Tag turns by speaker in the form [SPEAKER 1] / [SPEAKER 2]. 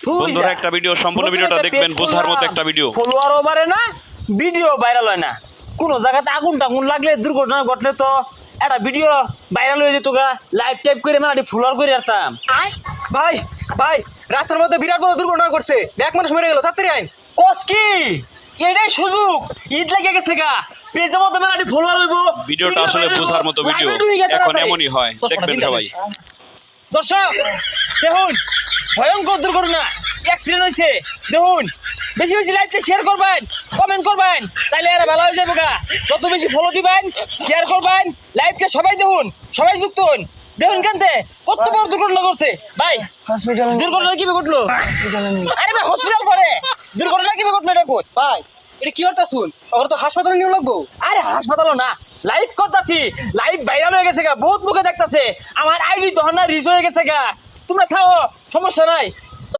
[SPEAKER 1] বন্ধুরা একটা ভিডিও সম্পূর্ণ ভিডিওটা দেখবেন, বোঝার মতো একটা ভিডিও।
[SPEAKER 2] ফলোয়ারও বাড়ে না, ভিডিও ভাইরাল হয় না। কোন জায়গাতে আগুন টাগুন লাগলে, দুর্ঘটনা ঘটলে তো একটা ভিডিও ভাইরাল হয়ে যেত গা। লাইভ টাইপ করে মানে ফলোয়ার করে আসতাম।
[SPEAKER 3] ভাই ভাই রাস্তার মধ্যে বিরাট বড় দুর্ঘটনা করছে, এক মানুষ মরে গেল, তাড়াতাড়ি আইন।
[SPEAKER 2] কস কি এটাই সুযোগ, ঈদ লেগে গেছে গা, পেজের মধ্যে মানে ফলোয়ার হইব।
[SPEAKER 1] ভিডিওটা আসলে বোঝার মতো ভিডিও, এখন এমনই হয়, দেখবেন সবাই।
[SPEAKER 2] দর্শক দেখুন, ভয়ঙ্কর দুর্ঘটনা, অ্যাক্সিডেন্ট হয়েছে। দেখুন, বেশি বেশি লাইভটা শেয়ার করবেন, কমেন্ট করবেন, তাইলে এরা ভালো হয়ে যাবে গা। যত বেশি ফলো দিবেন, শেয়ার করবেন, লাইভটা সবাই দেখুন, সবাই যুক্ত হন। দেখুন কেনতে কত বড় দুর্ঘটনা করছে ভাই।
[SPEAKER 3] হসপিটাল
[SPEAKER 2] দুর্ঘটনা কিভাবে ঘটলো? আরে ভাই হসপিটাল পরে দুর্ঘটনা কিভাবে ঘটলো এটা কই?
[SPEAKER 3] ভাই এটা কি করতে শুন, ওর তো হাসপাতালে নিয়ে লাগবো।
[SPEAKER 2] আরে হাসপাতালও না, লাইভ করতাছি, লাইভ ভাইরাল হয়ে গেছে গা, বহুত লোকে দেখতাছে। আমার আইডি তখন না রিচ হয়ে গেছে গা। তোমরা থাও, সমস্যা নাই।